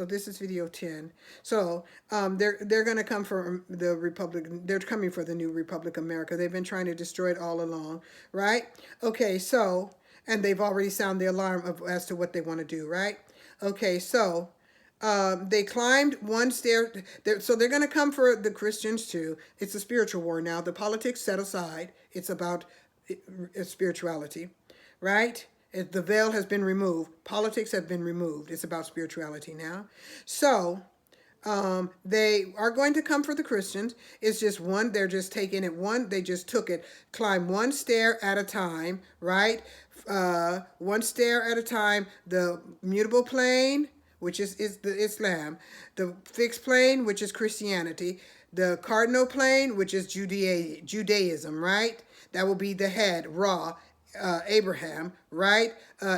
So this is video 10. So they're going to come for the Republic. They're coming for the new Republic of America. They've been trying to destroy it all along, right? Okay, so, and they've already sounded the alarm as to what they want to do, right? Okay, so they climbed one stair. So they're going to come for the Christians too. It's a spiritual war now. The politics set aside. It's about spirituality, right? The veil has been removed. Politics have been removed. It's about spirituality now. So they are going to come for the Christians. It's just one, they're just taking it one, they just took it, climb one stair at a time, right? One stair at a time. The mutable plane, which is the Islam, the fixed plane, which is Christianity, the cardinal plane, which is Judaism, right? That will be the head, Ra, Abraham, right?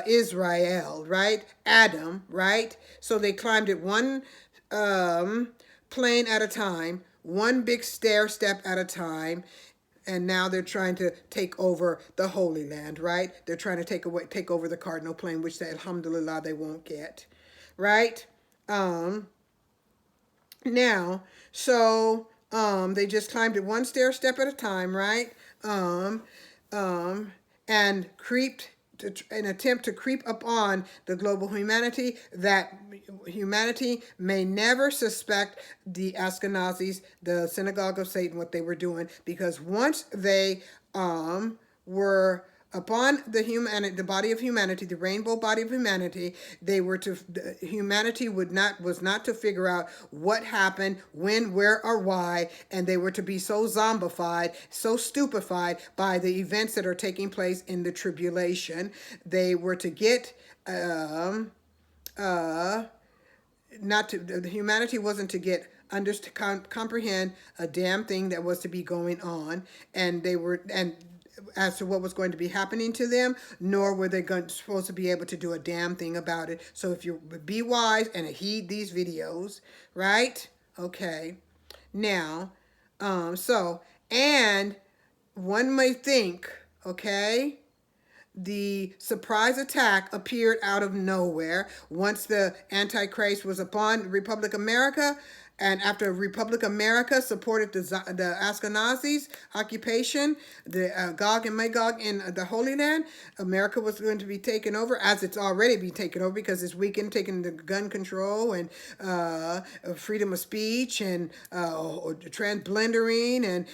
Israel, right? Adam, right? So they climbed it one plane at a time, one big stair step at a time, and now they're trying to take over the Holy Land, right? They're trying to take over the cardinal plane, which they, alhamdulillah, they won't get, right? Now, so they just climbed it one stair step at a time, right? And creeped an attempt to creep upon the global humanity, that humanity may never suspect the Ashkenazis, the synagogue of Satan, what they were doing, because once they were upon the body of humanity, the rainbow body of humanity, humanity was not to figure out what happened, when, where, or why, and they were to be so zombified, so stupefied by the events that are taking place in the tribulation. They were to get not to the humanity wasn't to get comprehend a damn thing that was to be going on, and as to what was going to be happening to them, nor were they supposed to be able to do a damn thing about it. So if you be wise and heed these videos, right? Okay. Now, and one may think, okay, the surprise attack appeared out of nowhere once the Antichrist was upon Republic America. And after Republic America supported the Ashkenazis occupation, the Gog and Magog in the Holy Land, America was going to be taken over, as it's already been taken over, because it's weakened, taking the gun control and freedom of speech and transblendering and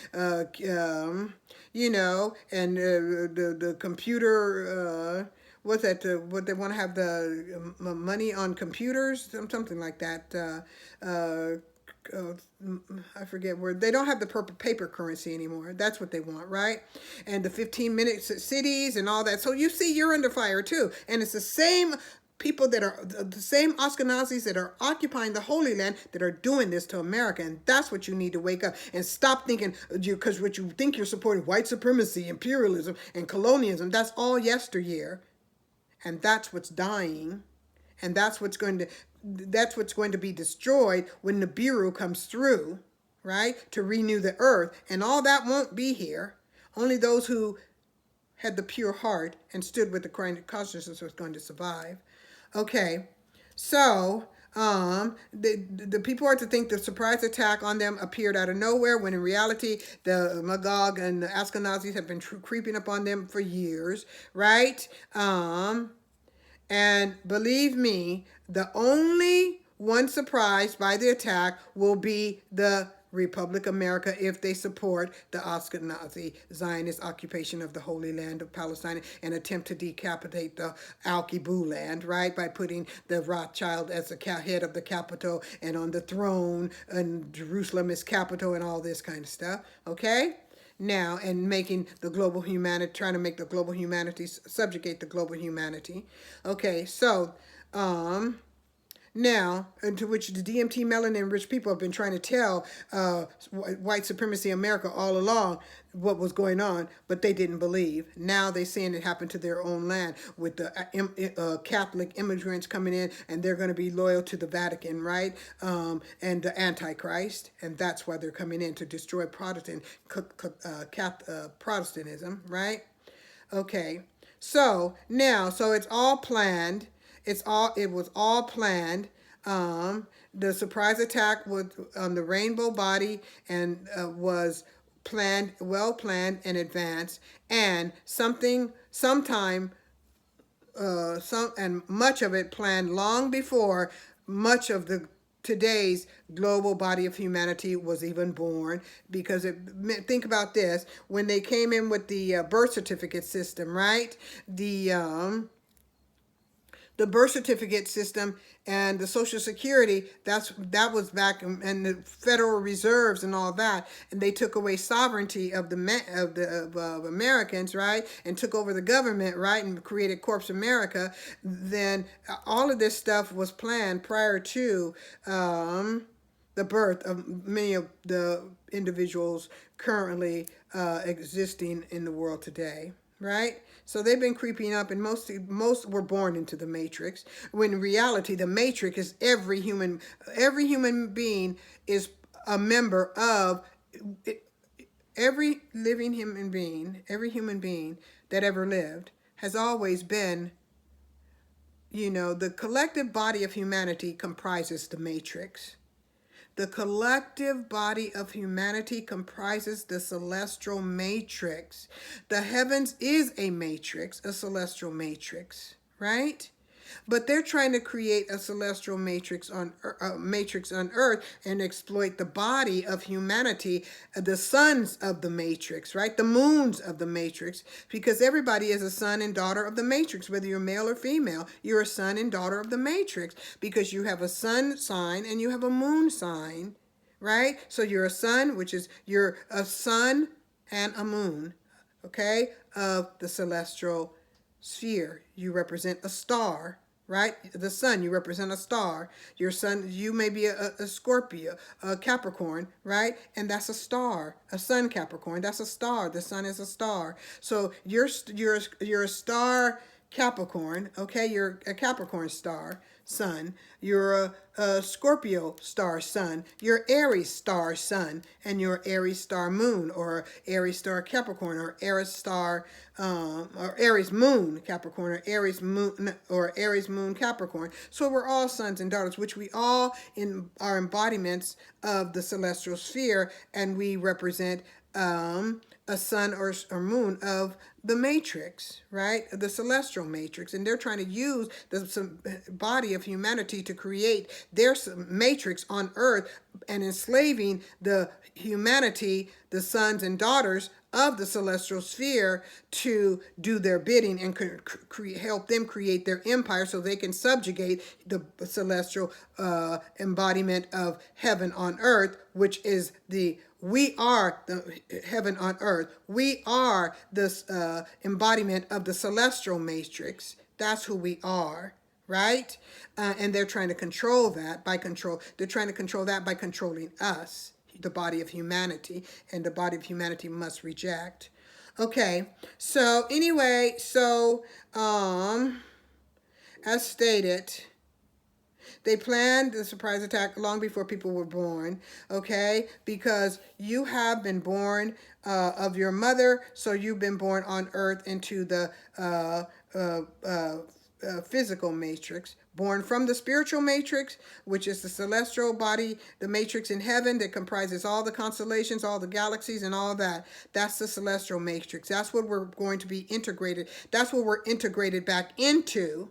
and the computer. What's that? What they want to have the money on computers, something like that. I forget where they don't have the paper currency anymore. That's what they want, right? And the 15-minute cities and all that. So you see, you're under fire too, and it's the same people that are the same Ashkenazis that are occupying the Holy Land that are doing this to America. And that's what you need to wake up and stop thinking, because what you think you're supporting, white supremacy, imperialism, and colonialism, that's all yesteryear. And that's what's dying. And that's what's going to be destroyed when Nibiru comes through, right? To renew the earth. And all that won't be here. Only those who had the pure heart and stood with the Christ consciousness was going to survive. Okay, so the people are to think the surprise attack on them appeared out of nowhere, when in reality the Magog and the Ashkenazis have been creeping up on them for years, right? And believe me, the only one surprised by the attack will be the Republic America, if they support the Ashkenazi Zionist occupation of the Holy Land of Palestine and attempt to decapitate the Al-Kibu land, right, by putting the Rothschild as the head of the capital and on the throne, and Jerusalem is capital and all this kind of stuff, okay? Now, and making the global humanity, trying to make the global humanity, subjugate the global humanity. Okay, so, now, into which the DMT melanin rich people have been trying to tell white supremacy America all along what was going on, but they didn't believe. Now they're seeing it happen to their own land with the Catholic immigrants coming in, and they're going to be loyal to the Vatican, right? And the Antichrist, and that's why they're coming in to destroy Protestantism, right? Okay, so now, so it's all planned. It was all planned. The surprise attack was on the rainbow body and was planned, well planned in advance, and sometime, and much of it planned long before much of the today's global body of humanity was even born. Because think about this: when they came in with the birth certificate system, right? The birth certificate system and the social security, that was back in the federal reserves and all that, and they took away sovereignty of of Americans, right, and took over the government, right, and created corpse America. Then all of this stuff was planned prior to the birth of many of the individuals currently existing in the world today, right? So they've been creeping up, and most were born into the matrix. When in reality, the matrix is every human being is a member of every living human being. Every human being that ever lived has always been, the collective body of humanity comprises the matrix. The collective body of humanity comprises the celestial matrix. The heavens is a matrix, a celestial matrix, right? But they're trying to create a celestial matrix on earth and exploit the body of humanity, the sons of the matrix, right? The moons of the matrix, because everybody is a son and daughter of the matrix, whether you're male or female. You're a son and daughter of the matrix because you have a sun sign and you have a moon sign, right? So you're a sun, you're a sun and a moon, okay, of the celestial sphere. You represent a star, right? The sun, you represent a star. Your sun, you may be a Scorpio, a Capricorn, right? And that's a star. A sun Capricorn, that's a star. The sun is a star. So you're a star Capricorn, okay? You're a Capricorn star sun. You're a Scorpio star sun. You're Aries star sun, and you're Aries star moon, or Aries star Capricorn, or Aries star or Aries moon Capricorn, or Aries moon Capricorn. So we're all sons and daughters, which we all are embodiments of the celestial sphere, and we represent a sun or moon of the matrix, right? The celestial matrix. And they're trying to use the body of humanity to create their matrix on earth and enslaving the humanity, the sons and daughters of the celestial sphere, to do their bidding and help them create their empire so they can subjugate the celestial embodiment of heaven on earth, which is we are the heaven on earth. We are this embodiment of the celestial matrix. That's who we are, right? And they're trying to control that They're trying to control that by controlling us, the body of humanity, and the body of humanity must reject. Okay, so anyway, as stated, they planned the surprise attack long before people were born, okay? Because you have been born of your mother, so you've been born on earth into the physical matrix, born from the spiritual matrix, which is the celestial body, the matrix in heaven that comprises all the constellations, all the galaxies, and all that. That's the celestial matrix. That's what we're going to be integrated. That's what we're integrated back into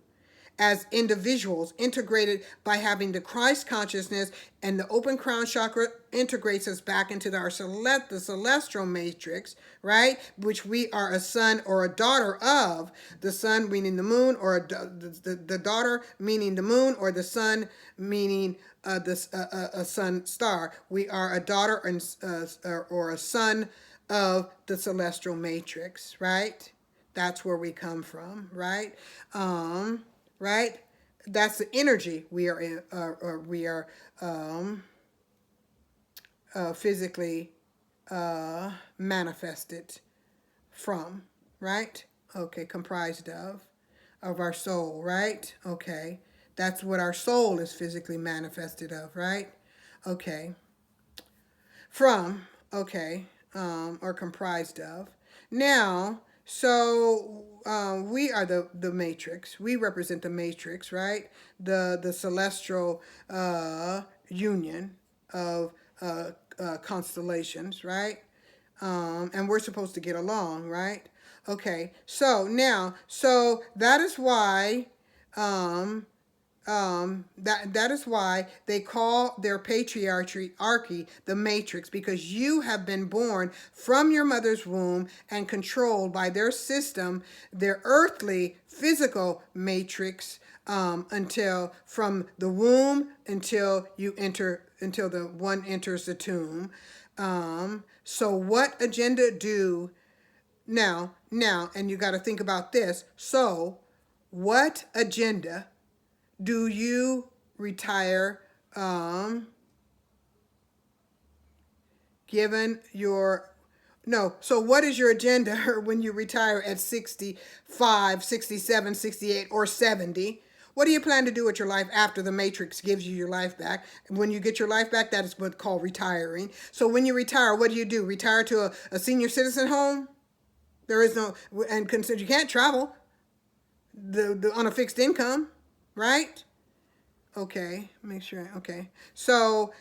as individuals, integrated by having the Christ consciousness, and the open crown chakra integrates us back into the celestial matrix, right? Which we are a son or a daughter of. The son meaning the moon, or the daughter meaning the moon, or the son meaning a sun star. We are a daughter or a son of the celestial matrix, right? That's where we come from, right? Right? That's the energy we are in, physically manifested from, right? Okay, comprised of our soul, right? Okay, that's what our soul is physically manifested of, right? Okay, from, okay, or comprised of. Now, So we are the matrix. We represent the matrix, right? The celestial union of constellations, right? And we're supposed to get along, right? Okay. So now, so that is why um, that is why they call their patriarchy the matrix, because you have been born from your mother's womb and controlled by their system, their earthly physical matrix, until from the womb until you enter, until the one enters the tomb. So what agenda do now, and you got to think about this. So what agenda do you retire, given your, no, so what is your agenda when you retire at 65, 67, 68, or 70? What do you plan to do with your life after the matrix gives you your life back? When you get your life back, that is what's called retiring. So when you retire, what do? Retire to a senior citizen home? There is no, and consider you can't travel on a fixed income, right? Okay, make sure. Okay, so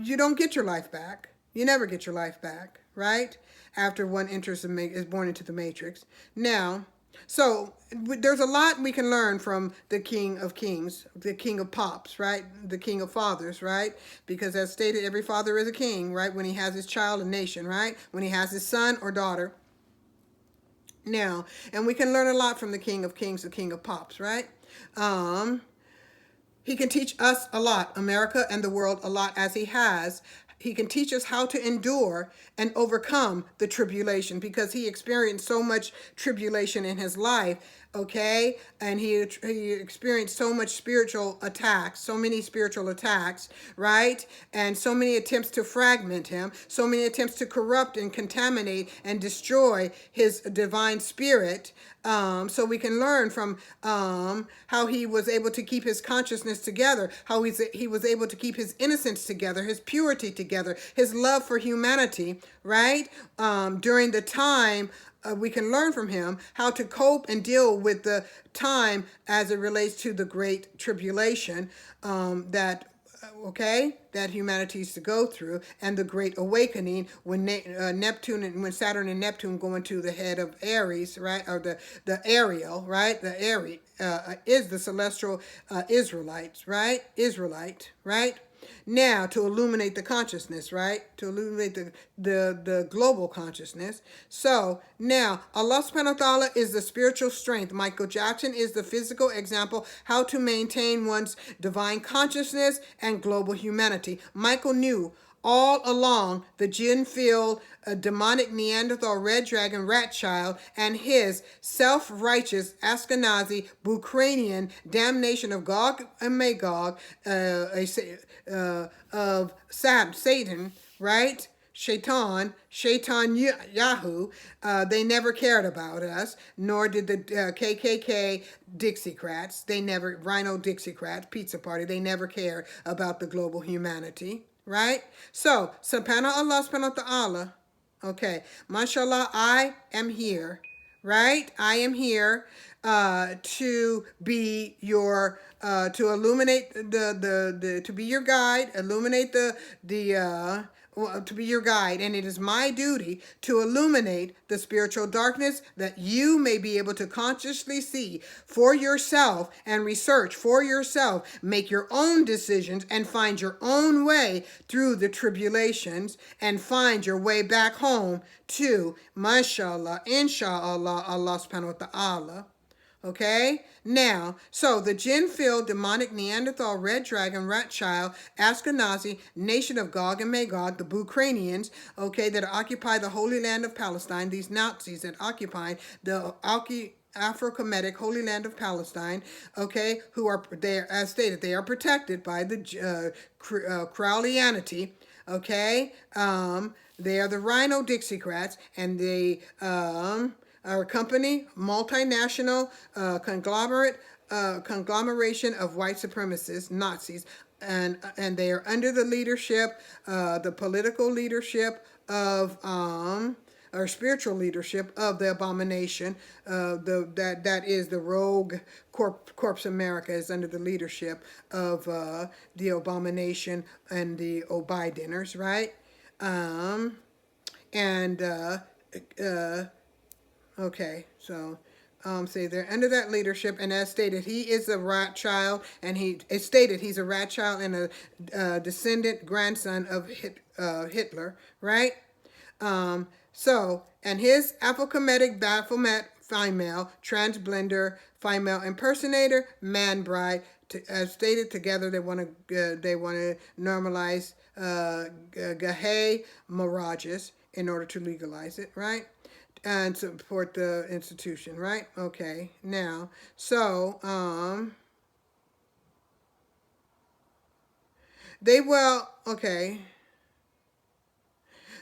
you don't get your life back. You never get your life back, right? After one enters is born into the matrix. Now, so there's a lot we can learn from the King of Kings, the King of Pops, right? The King of Fathers, right? Because as stated, every father is a king, right? When he has his child, a nation, right? When he has his son or daughter. Now, and we can learn a lot from the King of Kings, the King of Pops, right? He can teach us a lot, America and the world a lot, as he has. He can teach us how to endure and overcome the tribulation, because he experienced so much tribulation in his life, okay? And he experienced so much spiritual attacks, so many spiritual attacks, right? And so many attempts to fragment him, so many attempts to corrupt and contaminate and destroy his divine spirit. So we can learn from how he was able to keep his consciousness together, how he was able to keep his innocence together, his purity together, his love for humanity, right? During the time, we can learn from him how to cope and deal with the time as it relates to the Great Tribulation, that humanity is to go through, and the Great Awakening when Neptune and when Saturn and Neptune go into the head of Aries, right, or the Ariel, right, the Aries is the celestial Israelites, right, Israelite, right. Now, to illuminate the consciousness, right? To illuminate the global consciousness. So, now, Allah subhanahu wa ta'ala is the spiritual strength. Michael Jackson is the physical example, how to maintain one's divine consciousness and global humanity. Michael knew all along the jinn-filled demonic Neanderthal red dragon rat child and his self-righteous Ashkenazi Bukranian damnation of Gog and Magog, of Satan, right? Shaitan Yahoo. They never cared about us, nor did the KKK Dixiecrats. They never, Rhino Dixiecrats, Pizza Party, they never cared about the global humanity, right? So, subhana Allah subhanahu wa ta'ala. Okay, mashallah, I am here, right? I am here to be your, to illuminate to be your guide, illuminate to be your guide, and it is my duty to illuminate the spiritual darkness that you may be able to consciously see for yourself and research for yourself, make your own decisions, and find your own way through the tribulations, and find your way back home to, mashallah, inshallah, Allah subhanahu wa ta'ala. Okay, now, so the jinn-filled demonic Neanderthal red dragon rat child Ashkenazi nation of Gog and Magog, the Bukranians, okay, that occupy the Holy Land of Palestine, these Nazis that occupy the Afro-Kemetic Holy Land of Palestine, okay, who are, they, as stated, they are protected by the Crowleyanity, okay, they are the Rhino Dixiecrats, and they, our company, multinational conglomeration of white supremacists, Nazis, and they are under the leadership, the political leadership of or spiritual leadership of the abomination. That is the rogue corpse America is under the leadership of the abomination and the Obideners, right? And okay, so say they're under that leadership, and as stated, he is a Rothschild, and it's stated he's a Rothschild and a descendant grandson of Hitler, right? And his alphacometic Baphomet female, transblender, female impersonator, man bride, as stated together, they want to normalize Gahay mirages in order to legalize it, right? And support the institution, right? Okay, now, so, okay.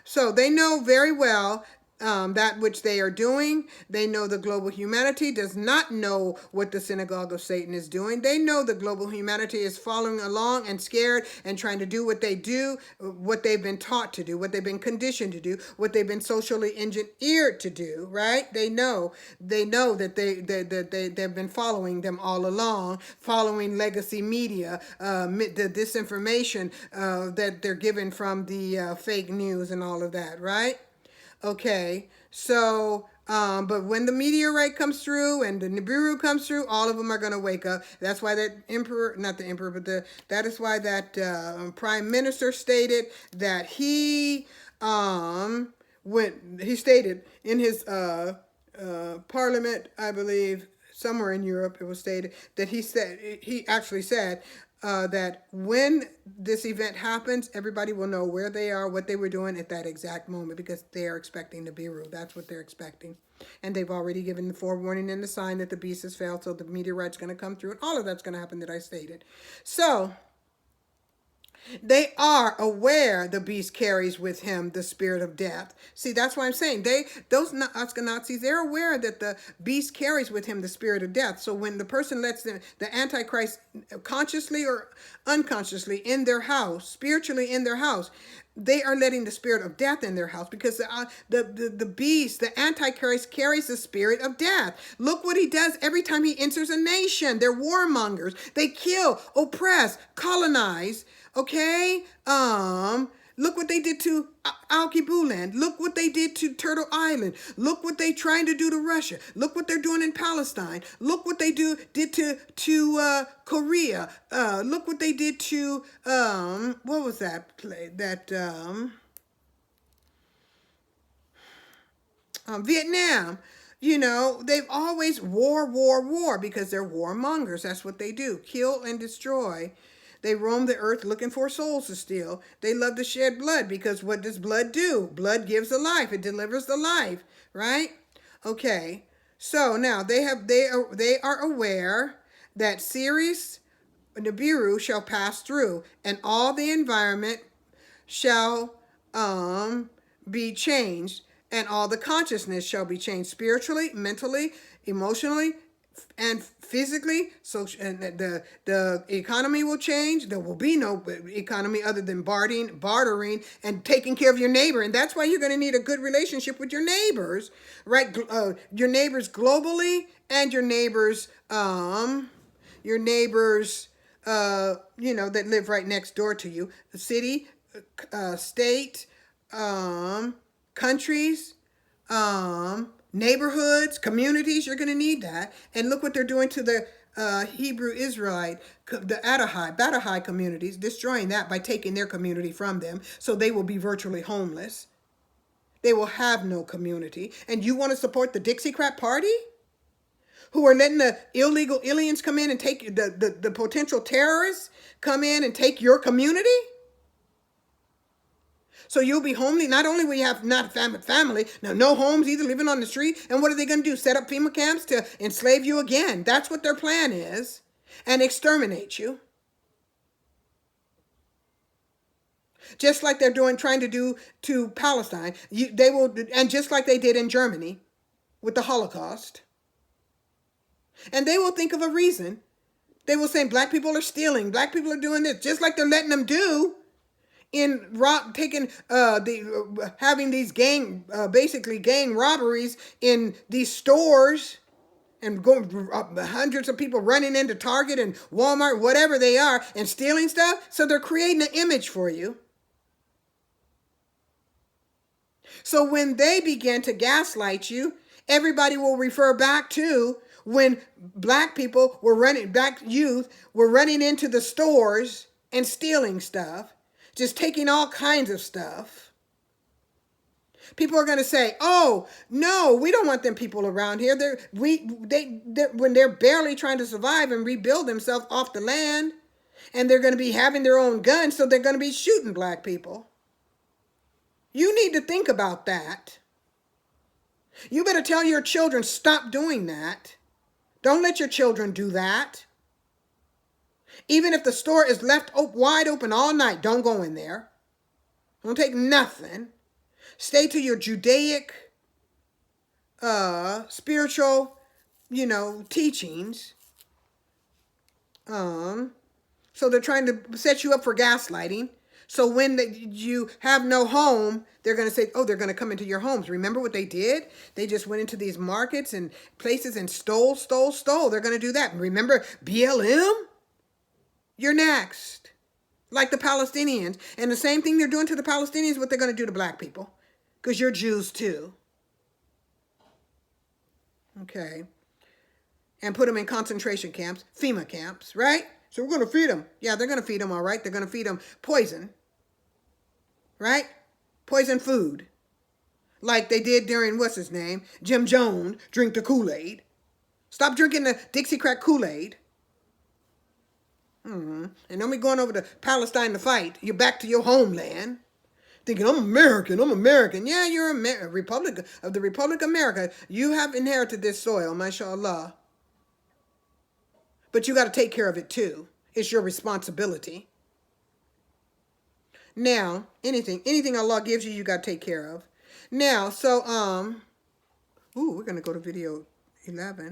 So they know very well that which they are doing. They know the global humanity does not know what the synagogue of Satan is doing. They know the global humanity is following along and scared and trying to do what they do, what they've been taught to do, what they've been conditioned to do, what they've been socially engineered to do, right? They know that they've been following them all along, following legacy media, the disinformation that they're given from the fake news and all of that, right? Okay, so, but when the meteorite comes through and the Nibiru comes through, all of them are going to wake up. That's why that emperor, not the emperor, but that is why that prime minister stated that he stated in his parliament, I believe, somewhere in Europe, it was stated that he actually said that when this event happens, everybody will know where they are, what they were doing at that exact moment, because they are expecting the Nibiru. That's what they're expecting. And they've already given the forewarning and the sign that the beast has failed, so the meteorite's going to come through, and all of that's going to happen that I stated. So they are aware the beast carries with him the spirit of death. See, that's why I'm saying those Nazis, they're aware that the beast carries with him the spirit of death. So when the person lets the Antichrist consciously or unconsciously in their house, spiritually in their house, they are letting the spirit of death in their house, because the beast, the Antichrist, carries the spirit of death. Look what he does every time he enters a nation. They're warmongers. They kill, oppress, colonize. Okay, look what they did to Al-Kibuland. Look what they did to Turtle Island. Look what they trying to do to Russia. Look what they're doing in Palestine. Look what they did to Korea. Look what they did to what was that play? Vietnam. You know, they've always war, because they're warmongers. That's what they do. Kill and destroy. They roam the earth looking for souls to steal. They love to shed blood, because what does blood do? Blood gives the life. It delivers the life, right? Okay. So now they are aware that Sirius Nibiru shall pass through, and all the environment shall be changed, and all the consciousness shall be changed spiritually, mentally, emotionally, and physically. So and the economy will change. There will be no economy other than bartering and taking care of your neighbor. And that's why you're going to need a good relationship with your neighbors, right? Your neighbors globally, and your neighbors that live right next door to you. The city, state, countries, neighborhoods, communities. You're going to need that. And look what they're doing to the Hebrew Israelite, the Badahai communities, destroying that by taking their community from them, so they will be virtually homeless. They will have no community. And you want to support the Dixiecrat Party, who are letting the illegal aliens come in and take the potential terrorists come in and take your community? So you'll be homely. Not only will you have not family, now no homes, either living on the street. And what are they going to do? Set up FEMA camps to enslave you again. That's what their plan is. And exterminate you. Just like they're trying to do to Palestine. They will, and just like they did in Germany with the Holocaust. And they will think of a reason. They will say black people are stealing. Black people are doing this. Just like they're letting them do taking having these basically gang robberies in these stores, and going hundreds of people running into Target and Walmart, whatever they are, and stealing stuff. So they're creating an image for you. So when they begin to gaslight you, everybody will refer back to when black youth were running into the stores and stealing stuff, just taking all kinds of stuff. People are going to say, "Oh, no, we don't want them people around here. When they're barely trying to survive and rebuild themselves off the land, and they're going to be having their own guns, so they're going to be shooting black people." You need to think about that. You better tell your children, stop doing that. Don't let your children do that. Even if the store is left wide open all night, don't go in there. Don't take nothing. Stay to your Judaic, spiritual, teachings. So they're trying to set you up for gaslighting. So when you have no home, they're going to say, oh, they're going to come into your homes. Remember what they did? They just went into these markets and places and stole. They're going to do that. Remember BLM? You're next. Like the Palestinians. And the same thing they're doing to the Palestinians, what they're going to do to black people. Because you're Jews too. Okay. And put them in concentration camps, FEMA camps, right? So we're going to feed them. Yeah, they're going to feed them, all right. They're going to feed them poison. Right? Poison food. Like they did during, what's his name? Jim Jones, drink the Kool-Aid. Stop drinking the Dixie Crack Kool-Aid. And don't be going over to Palestine to fight. You're back to your homeland. Thinking, I'm American. Yeah, you're a Republic of the Republic of America. You have inherited this soil, mashallah. But you got to take care of it too. It's your responsibility. Now, anything Allah gives you, you got to take care of. Now, so, we're going to go to video 11.